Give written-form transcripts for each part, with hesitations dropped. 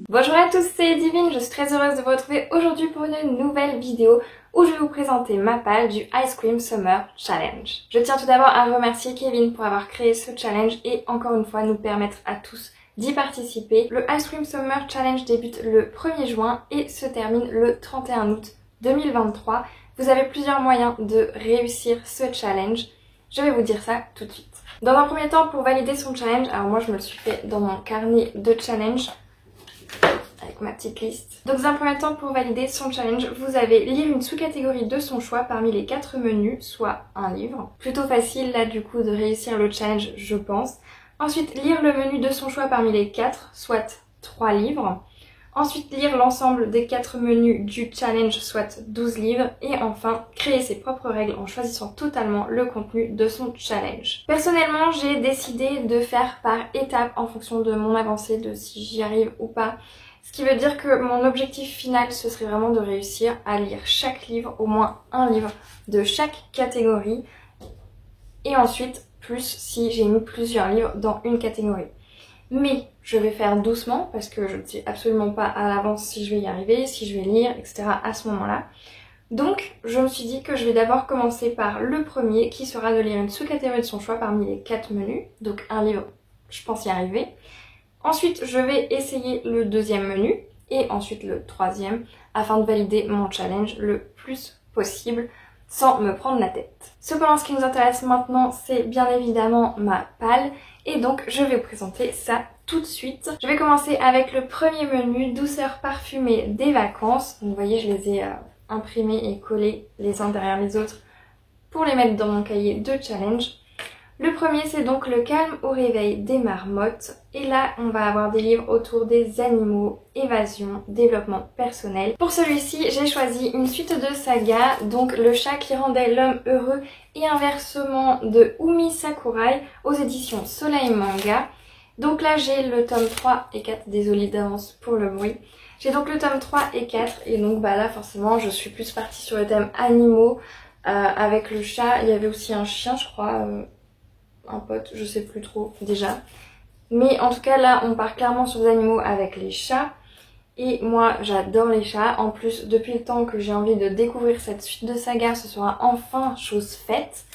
Bonjour à tous, c'est Divine, je suis très heureuse de vous retrouver aujourd'hui pour une nouvelle vidéo où je vais vous présenter ma palle du Ice Cream Summer Challenge. Je tiens tout d'abord à remercier Kevin pour avoir créé ce challenge et encore une fois nous permettre à tous d'y participer. Le Ice Cream Summer Challenge débute le 1er juin et se termine le 31 août 2023. Vous avez plusieurs moyens de réussir ce challenge, je vais vous dire ça tout de suite. Dans un premier temps, pour valider son challenge, alors moi je me le suis fait dans mon carnet de challenge avec ma petite liste. Donc dans un premier temps, pour valider son challenge, vous avez lire une sous-catégorie de son choix parmi les 4 menus, soit un livre. Plutôt facile là du coup de réussir le challenge, je pense. Ensuite, lire le menu de son choix parmi les 4, soit 3 livres. Ensuite, lire l'ensemble des 4 menus du challenge, soit 12 livres. Et enfin, créer ses propres règles en choisissant totalement le contenu de son challenge. Personnellement, j'ai décidé de faire par étapes en fonction de mon avancée, de si j'y arrive ou pas. Ce qui veut dire que mon objectif final, ce serait vraiment de réussir à lire chaque livre, au moins un livre de chaque catégorie. Et ensuite, plus si j'ai mis plusieurs livres dans une catégorie. Mais je vais faire doucement parce que je ne sais absolument pas à l'avance si je vais y arriver, si je vais lire, etc. à ce moment-là. Donc je me suis dit que je vais d'abord commencer par le premier qui sera de lire une sous-catégorie de son choix parmi les 4 menus. Donc un livre, je pense y arriver. Ensuite je vais essayer le deuxième menu et ensuite le troisième afin de valider mon challenge le plus possible sans me prendre la tête. Cependant, ce qui nous intéresse maintenant, c'est bien évidemment ma palle. Et donc, je vais vous présenter ça tout de suite. Je vais commencer avec le premier menu, douceur parfumée des vacances. Donc, vous voyez, je les ai imprimés et collés les uns derrière les autres pour les mettre dans mon cahier de challenge. Le premier, c'est donc le calme au réveil des marmottes. Et là, on va avoir des livres autour des animaux, évasion, développement personnel. Pour celui-ci, j'ai choisi une suite de sagas, donc Le chat qui rendait l'homme heureux et inversement de Umi Sakurai aux éditions Soleil Manga. Donc là, j'ai le tome 3 et 4, désolée d'avance pour le bruit. J'ai donc le tome 3 et 4 et donc bah là, forcément, je suis plus partie sur le thème animaux avec le chat. Il y avait aussi un chien, je crois. Un pote, je sais plus trop déjà. Mais en tout cas là on part clairement sur des animaux avec les chats. Et moi j'adore les chats. En plus depuis le temps que j'ai envie de découvrir cette suite de sagas, ce sera enfin chose faite.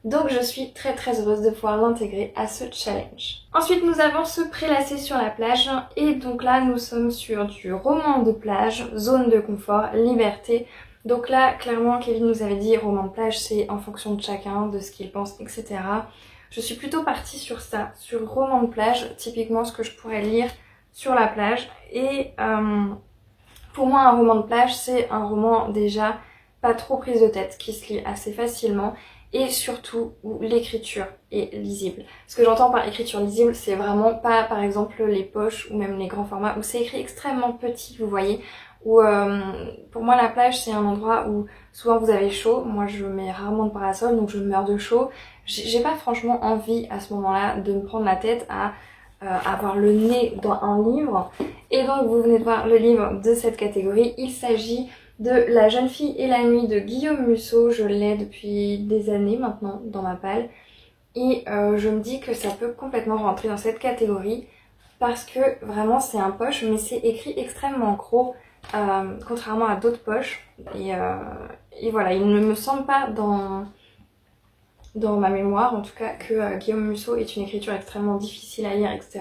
Donc je suis très heureuse de pouvoir l'intégrer à ce challenge. Ensuite nous avons Se prélasser sur la plage. Et donc là nous sommes sur du roman de plage, zone de confort, liberté. Donc là clairement Kevin nous avait dit roman de plage c'est en fonction de chacun, de ce qu'il pense, etc. Je suis plutôt partie sur ça, sur roman de plage, typiquement ce que je pourrais lire sur la plage. Et pour moi un roman de plage c'est un roman déjà pas trop prise de tête, qui se lit assez facilement et surtout où l'écriture est lisible. Ce que j'entends par écriture lisible, c'est vraiment pas par exemple les poches ou même les grands formats où c'est écrit extrêmement petit, vous voyez. Où pour moi la plage c'est un endroit où souvent vous avez chaud, moi je mets rarement de parasol donc je meurs de chaud. J'ai pas franchement envie à ce moment-là de me prendre la tête à avoir le nez dans un livre. Et donc vous venez de voir le livre de cette catégorie, il s'agit de La jeune fille et la nuit de Guillaume Musso. Je l'ai depuis des années maintenant dans ma palle et je me dis que ça peut complètement rentrer dans cette catégorie parce que vraiment c'est un poche mais c'est écrit extrêmement gros. Contrairement à d'autres poches et voilà, il ne me semble pas dans ma mémoire en tout cas que Guillaume Musso est une écriture extrêmement difficile à lire, etc.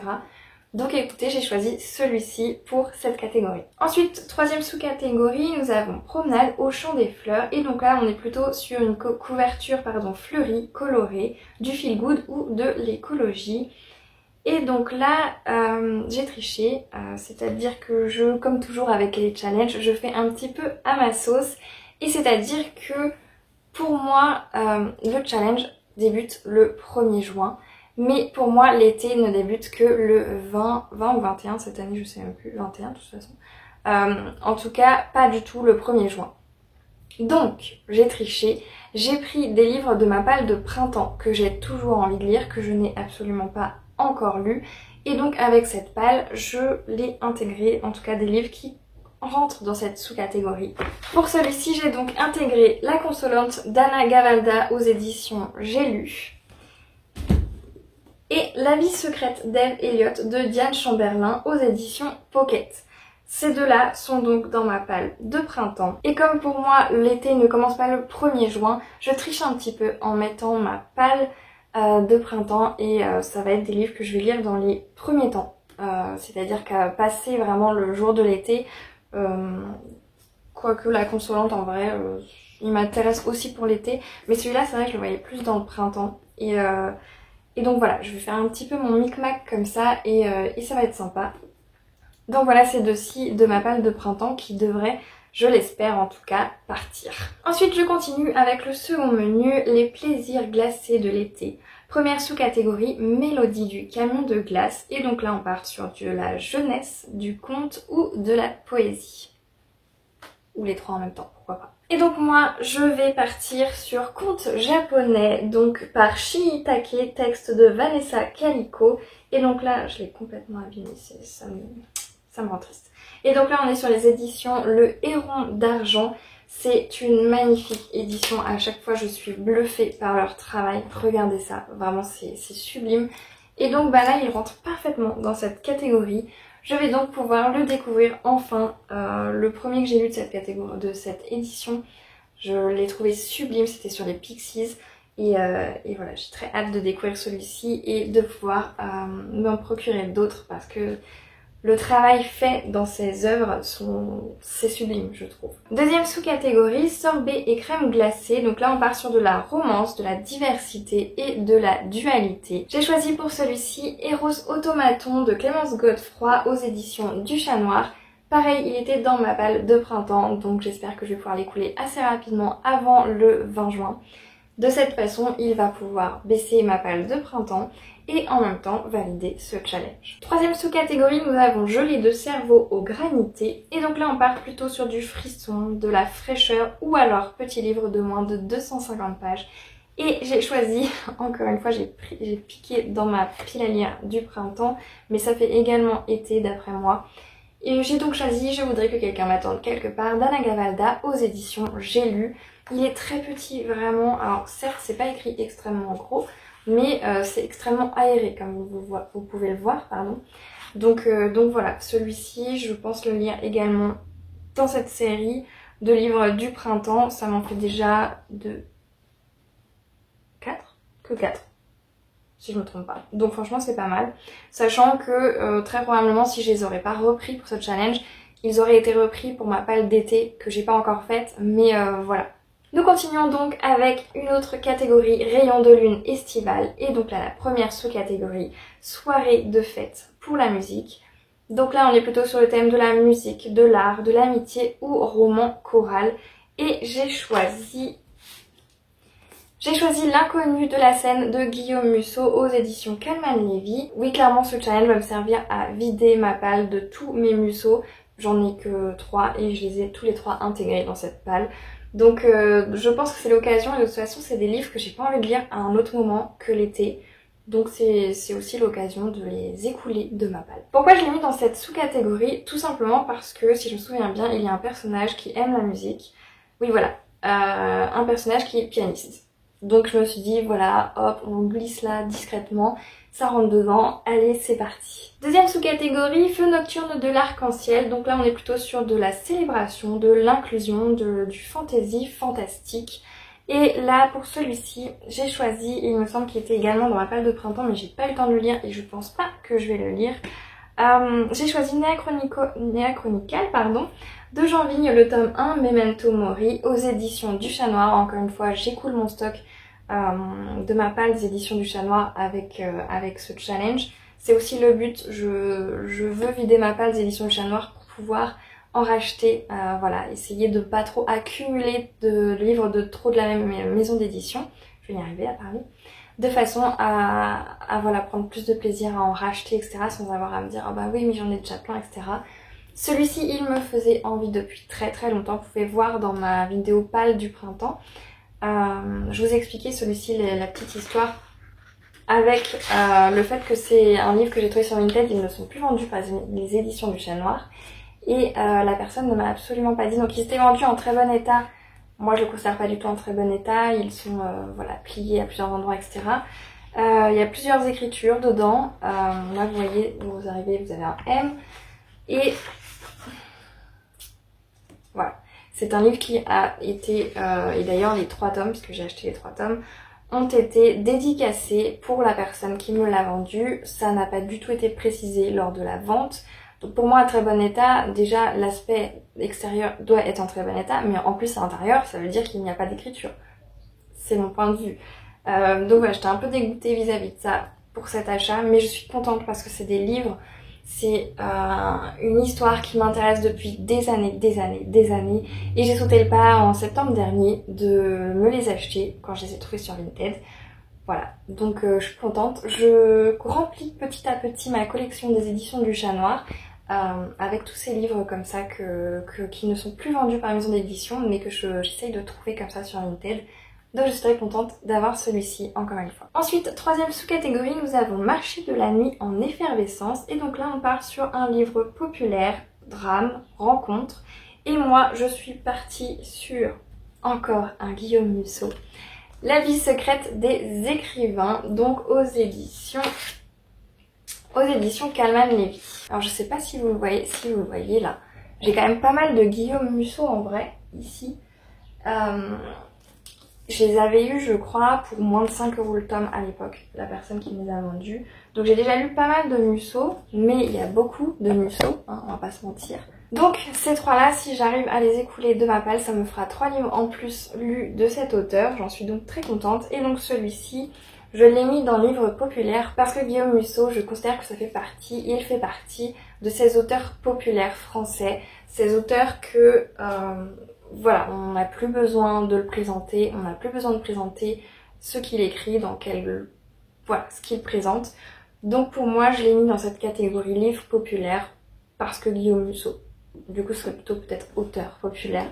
Donc écoutez, j'ai choisi celui-ci pour cette catégorie. Ensuite, troisième sous-catégorie, nous avons Promenade au champ des fleurs. Et donc là, on est plutôt sur une couverture fleurie, colorée, du feel good ou de l'écologie. Et donc là, j'ai triché, c'est-à-dire que comme toujours avec les challenges, je fais un petit peu à ma sauce. Et c'est-à-dire que pour moi, le challenge débute le 1er juin. Mais pour moi, l'été ne débute que le 20 ou 21 cette année, je sais même plus, 21 de toute façon. En tout cas, pas du tout le 1er juin. Donc, j'ai triché, j'ai pris des livres de ma palle de printemps que j'ai toujours envie de lire, que je n'ai absolument pas encore lu. Et donc avec cette palle, je l'ai intégré, en tout cas des livres qui rentrent dans cette sous-catégorie. Pour celui-ci, j'ai donc intégré La Consolante d'Anna Gavalda aux éditions J'ai lu. Et La vie secrète d'Eve Elliott de Diane Chamberlain aux éditions Pocket. Ces deux-là sont donc dans ma palle de printemps. Et comme pour moi, l'été ne commence pas le 1er juin, je triche un petit peu en mettant ma palle de printemps et ça va être des livres que je vais lire dans les premiers temps. C'est-à-dire qu'à passer vraiment le jour de l'été, quoique La Consolante en vrai, il m'intéresse aussi pour l'été, mais celui-là c'est vrai que je le voyais plus dans le printemps. Et donc voilà, je vais faire un petit peu mon micmac comme ça et ça va être sympa. Donc voilà ces deux-ci de ma palle de printemps qui devraient, je l'espère en tout cas, partir. Ensuite je continue avec le second menu, les plaisirs glacés de l'été. Première sous-catégorie, mélodie du camion de glace. Et donc là on part sur de la jeunesse, du conte ou de la poésie. Ou les trois en même temps, pourquoi pas. Et donc moi je vais partir sur conte japonais, donc par Shiitake, texte de Vanessa Calico. Et donc là je l'ai complètement abîmé, ça me rend triste. Et donc là on est sur les éditions Le Héron d'Argent. C'est une magnifique édition, à chaque fois je suis bluffée par leur travail. Regardez ça, vraiment c'est sublime. Et donc bah là il rentre parfaitement dans cette catégorie. Je vais donc pouvoir le découvrir enfin. Le premier que j'ai lu de cette catégorie, de cette édition, je l'ai trouvé sublime, c'était sur les Pixies. Et voilà, j'ai très hâte de découvrir celui-ci et de pouvoir m'en procurer d'autres parce que le travail fait dans ces œuvres, c'est sublime je trouve. Deuxième sous-catégorie, sorbet et crème glacée. Donc là on part sur de la romance, de la diversité et de la dualité. J'ai choisi pour celui-ci Eros Automaton de Clémence Godefroy aux éditions du Chat Noir. Pareil, il était dans ma palle de printemps, donc j'espère que je vais pouvoir l'écouler assez rapidement avant le 20 juin. De cette façon, il va pouvoir baisser ma palle de printemps et en même temps valider ce challenge. Troisième sous-catégorie, nous avons Gelée de cerveau au granité. Et donc là, on part plutôt sur du frisson, de la fraîcheur ou alors petit livre de moins de 250 pages. Et j'ai choisi, encore une fois, j'ai piqué dans ma pile à lire du printemps, mais ça fait également été d'après moi. Et j'ai donc choisi Je voudrais que quelqu'un m'attende quelque part d'Anna Gavalda aux éditions J'ai lu. Il est très petit vraiment, alors certes c'est pas écrit extrêmement gros, mais c'est extrêmement aéré comme vous pouvez le voir, pardon. Donc voilà, celui-ci je pense le lire également dans cette série de livres du printemps. Ça m'en fait déjà 4 si je me trompe pas. Donc franchement c'est pas mal, sachant que très probablement si je les aurais pas repris pour ce challenge, ils auraient été repris pour ma palle d'été que j'ai pas encore faite, mais voilà. Nous continuons donc avec une autre catégorie, rayon de lune estivale, et donc là la première sous-catégorie, soirée de fête pour la musique. Donc là on est plutôt sur le thème de la musique, de l'art, de l'amitié ou roman choral, et j'ai choisi L'inconnu de la scène de Guillaume Musso aux éditions Calman Levy. Oui, clairement ce challenge va me servir à vider ma palle de tous mes Musso. J'en ai que 3 et je les ai tous les 3 intégrés dans cette palle. Donc je pense que c'est l'occasion, et de toute façon c'est des livres que j'ai pas envie de lire à un autre moment que l'été. Donc c'est aussi l'occasion de les écouler de ma palle. Pourquoi je l'ai mis dans cette sous-catégorie? Tout simplement parce que, si je me souviens bien, il y a un personnage qui aime la musique. Oui voilà, un personnage qui est pianiste. Donc je me suis dit voilà, hop, on glisse là discrètement, ça rentre dedans, allez c'est parti. Deuxième sous-catégorie, Feu nocturne de l'arc-en-ciel. Donc là on est plutôt sur de la célébration, de l'inclusion, du fantasy fantastique. Et là pour celui-ci, j'ai choisi, il me semble qu'il était également dans ma palle de printemps, mais j'ai pas eu le temps de le lire et je pense pas que je vais le lire. J'ai choisi Néachronical, de Jean Vigne, le tome 1, Memento Mori, aux éditions du Chat Noir. Encore une fois, j'écoule mon stock de ma palle des éditions du Chat Noir avec ce challenge. C'est aussi le but, je veux vider ma palle des éditions du Chat Noir pour pouvoir en racheter, voilà, essayer de pas trop accumuler de livres de la même maison d'édition. Je vais y arriver à parler. De façon à voilà, prendre plus de plaisir à en racheter, etc. sans avoir à me dire « Ah bah oui, mais j'en ai déjà plein, etc. » Celui-ci, il me faisait envie depuis très très longtemps. Vous pouvez voir dans ma vidéo pâle du printemps. Je vous ai expliqué celui-ci, la petite histoire, avec le fait que c'est un livre que j'ai trouvé sur Vinted. Ils ne sont plus vendus par les éditions du Chat Noir. Et la personne ne m'a absolument pas dit. Donc ils étaient vendus en très bon état. Moi je ne le considère pas du tout en très bon état. Ils sont voilà, pliés à plusieurs endroits, etc. Il y a plusieurs écritures dedans. Là vous voyez, vous arrivez, vous avez un M. Et C'est un livre qui a été, et d'ailleurs les 3 tomes, puisque j'ai acheté les 3 tomes, ont été dédicacés pour la personne qui me l'a vendu. Ça n'a pas du tout été précisé lors de la vente. Donc pour moi, en très bon état, déjà l'aspect extérieur doit être en très bon état, mais en plus à l'intérieur, ça veut dire qu'il n'y a pas d'écriture. C'est mon point de vue. Donc voilà, j'étais un peu dégoûtée vis-à-vis de ça pour cet achat, mais je suis contente parce que c'est des livres, c'est une histoire qui m'intéresse depuis des années, et j'ai sauté le pas en septembre dernier de me les acheter quand je les ai trouvés sur Vinted. Voilà, donc je suis contente. Je remplis petit à petit ma collection des éditions du Chat Noir avec tous ces livres comme ça qui ne sont plus vendus par la maison d'édition, mais que j'essaye de trouver comme ça sur Vinted. Donc je suis très contente d'avoir celui-ci encore une fois. Ensuite, troisième sous-catégorie, nous avons Marché de la nuit en effervescence. Et donc là on part sur un livre populaire, drame, rencontre. Et moi je suis partie sur encore un Guillaume Musso. La vie secrète des écrivains, donc aux éditions Calman Lévy. Alors je sais pas si vous le voyez là. J'ai quand même pas mal de Guillaume Musso en vrai, ici. Je les avais eu, je crois, pour moins de 5 € le tome à l'époque, la personne qui me les a vendus. Donc j'ai déjà lu pas mal de Musso, mais il y a beaucoup de Musso, hein, on va pas se mentir. Donc ces 3-là, si j'arrive à les écouler de ma palle, ça me fera 3 livres en plus lus de cet auteur. J'en suis donc très contente. Et donc celui-ci, je l'ai mis dans livre populaire parce que Guillaume Musso, je considère que il fait partie de ces auteurs populaires français, ces auteurs que... voilà, on n'a plus besoin de le présenter, on n'a plus besoin de présenter ce qu'il écrit, voilà, ce qu'il présente. Donc pour moi, je l'ai mis dans cette catégorie livre populaire parce que Guillaume Musso, du coup, ce serait plutôt peut-être auteur populaire.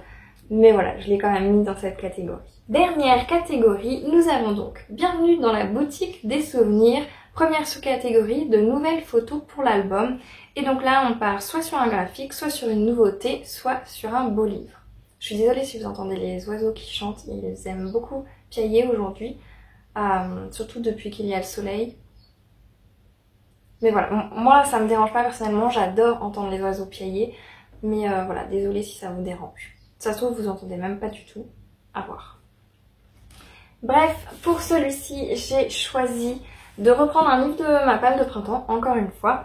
Mais voilà, je l'ai quand même mis dans cette catégorie. Dernière catégorie, nous avons donc Bienvenue dans la boutique des souvenirs. Première sous-catégorie de nouvelles photos pour l'album. Et donc là, on part soit sur un graphique, soit sur une nouveauté, soit sur un beau livre. Je suis désolée si vous entendez les oiseaux qui chantent, ils aiment beaucoup piailler aujourd'hui, surtout depuis qu'il y a le soleil. Mais voilà, moi ça me dérange pas personnellement, j'adore entendre les oiseaux piailler, mais voilà, désolée si ça vous dérange. Ça se trouve vous entendez même pas du tout, à voir. Bref, pour celui-ci, j'ai choisi de reprendre un livre de ma palle de printemps, encore une fois.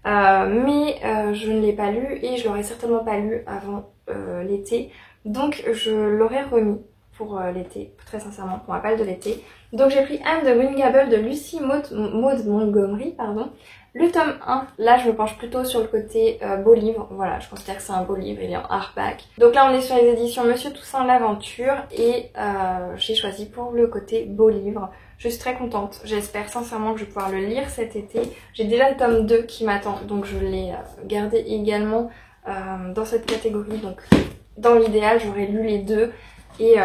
Mais je ne l'ai pas lu et je l'aurais certainement pas lu avant l'été. Donc je l'aurais remis pour l'été, très sincèrement, pour ma palle de l'été. Donc j'ai pris Anne de Green Gables de Lucy Maud Montgomery, pardon. Le tome 1, là je me penche plutôt sur le côté beau livre. Voilà, je considère que c'est un beau livre, il est en hardback. Donc là on est sur les éditions Monsieur Toussaint l'Aventure et j'ai choisi pour le côté beau livre. Je suis très contente, j'espère sincèrement que je vais pouvoir le lire cet été. J'ai déjà le tome 2 qui m'attend, donc je l'ai gardé également dans cette catégorie. Donc dans l'idéal, j'aurais lu les deux et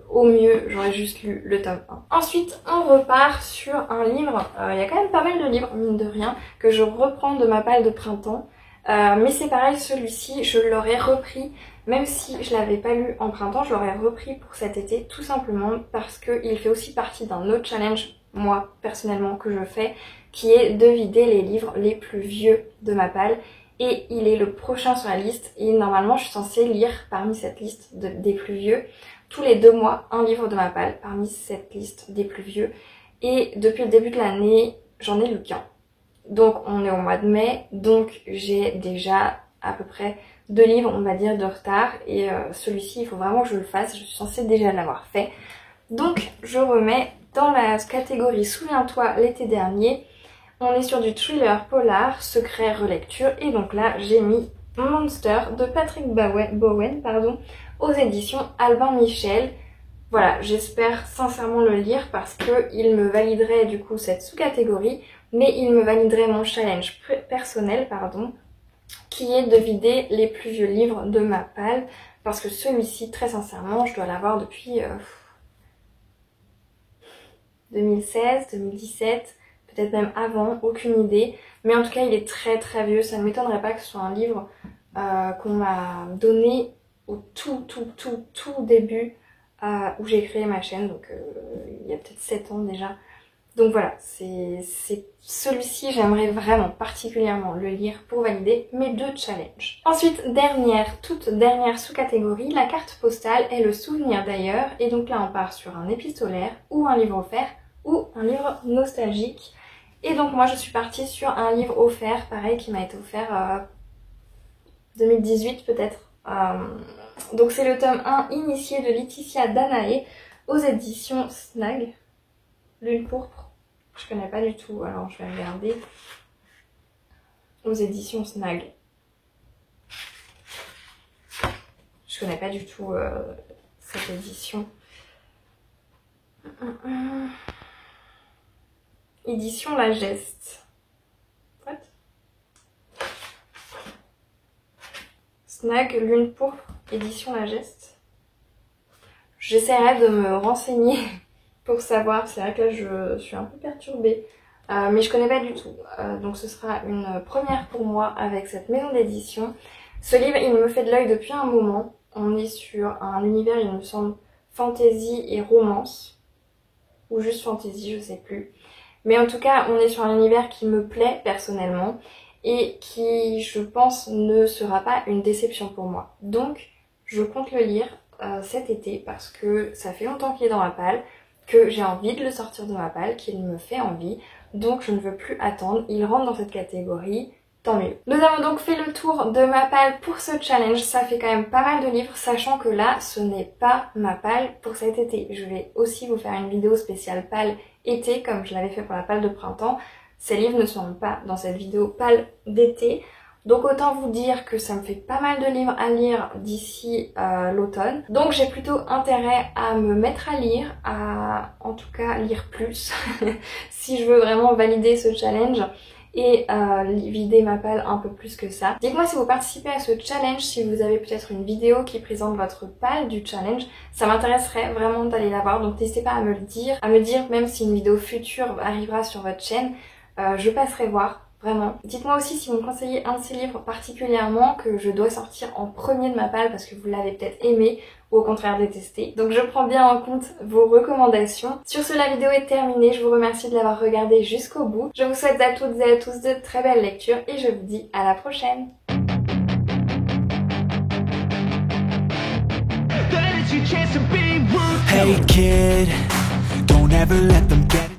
au mieux, j'aurais juste lu le tome 1. Ensuite, on repart sur un livre, il y a quand même pas mal de livres, mine de rien, que je reprends de ma palle de printemps. Mais c'est pareil, celui-ci, je l'aurais repris, même si je l'avais pas lu en printemps, je l'aurais repris pour cet été, tout simplement parce qu'il fait aussi partie d'un autre challenge, moi, personnellement, que je fais, qui est de vider les livres les plus vieux de ma palle. Et il est le prochain sur la liste, et normalement, je suis censée lire parmi cette liste des plus vieux, tous les 2 mois, un livre de ma palle, parmi cette liste des plus vieux. Et depuis le début de l'année, j'en ai lu qu'un. Donc on est au mois de mai, donc j'ai déjà à peu près 2 livres, on va dire, de retard. Et celui-ci, il faut vraiment que je le fasse, je suis censée déjà l'avoir fait. Donc je remets dans la catégorie Souviens-toi l'été dernier. On est sur du thriller polar, secret, relecture. Et donc là, j'ai mis Monster de Patrick Bowen, aux éditions Albin Michel. Voilà, j'espère sincèrement le lire parce qu'il me validerait du coup cette sous-catégorie, mais il me validerait mon challenge personnel, qui est de vider les plus vieux livres de ma palle, parce que celui-ci, très sincèrement, je dois l'avoir depuis 2016, 2017, peut-être même avant, aucune idée. Mais en tout cas, il est très très vieux, ça ne m'étonnerait pas que ce soit un livre qu'on m'a donné au tout début où j'ai créé ma chaîne, donc il y a peut-être 7 ans déjà. Donc voilà, c'est celui-ci, j'aimerais vraiment particulièrement le lire pour valider mes 2 challenges. Ensuite, toute dernière sous-catégorie, la carte postale est le souvenir d'ailleurs. Et donc là, on part sur un épistolaire ou un livre offert ou un livre nostalgique. Et donc moi, je suis partie sur un livre offert, pareil, qui m'a été offert 2018 peut-être. Donc c'est le tome 1, Initié de Laetitia Danaé, aux éditions Snag. Lune pourpre, je connais pas du tout, alors je vais regarder. Aux éditions Snag. Je connais pas du tout cette édition. Édition La Geste. What? Snag, Lune pourpre, édition La Geste. J'essaierai de me renseigner pour savoir, c'est vrai que là je suis un peu perturbée, mais je connais pas du tout, donc ce sera une première pour moi avec cette maison d'édition. Ce livre, il me fait de l'œil depuis un moment. On est sur un univers, il me semble, fantasy et romance, ou juste fantasy, je sais plus, mais en tout cas on est sur un univers qui me plaît personnellement et qui, je pense, ne sera pas une déception pour moi. Donc je compte le lire cet été parce que ça fait longtemps qu'il est dans ma palle, que j'ai envie de le sortir de ma palle, qu'il me fait envie, donc je ne veux plus attendre, il rentre dans cette catégorie, tant mieux. Nous avons donc fait le tour de ma palle pour ce challenge, ça fait quand même pas mal de livres, sachant que là, ce n'est pas ma palle pour cet été. Je vais aussi vous faire une vidéo spéciale palle été, comme je l'avais fait pour la palle de printemps. Ces livres ne seront pas dans cette vidéo palle d'été. Donc autant vous dire que ça me fait pas mal de livres à lire d'ici l'automne. Donc j'ai plutôt intérêt à me mettre à lire, à en tout cas lire plus, si je veux vraiment valider ce challenge et vider ma palle un peu plus que ça. Dites-moi si vous participez à ce challenge, si vous avez peut-être une vidéo qui présente votre palle du challenge. Ça m'intéresserait vraiment d'aller la voir, donc n'hésitez pas à me le dire, même si une vidéo future arrivera sur votre chaîne, je passerai voir. Vraiment. Dites-moi aussi si vous me conseillez un de ces livres particulièrement que je dois sortir en premier de ma palle parce que vous l'avez peut-être aimé ou au contraire détesté. Donc je prends bien en compte vos recommandations. Sur ce, la vidéo est terminée. Je vous remercie de l'avoir regardée jusqu'au bout. Je vous souhaite à toutes et à tous de très belles lectures et je vous dis à la prochaine. Hey kid, don't ever let them get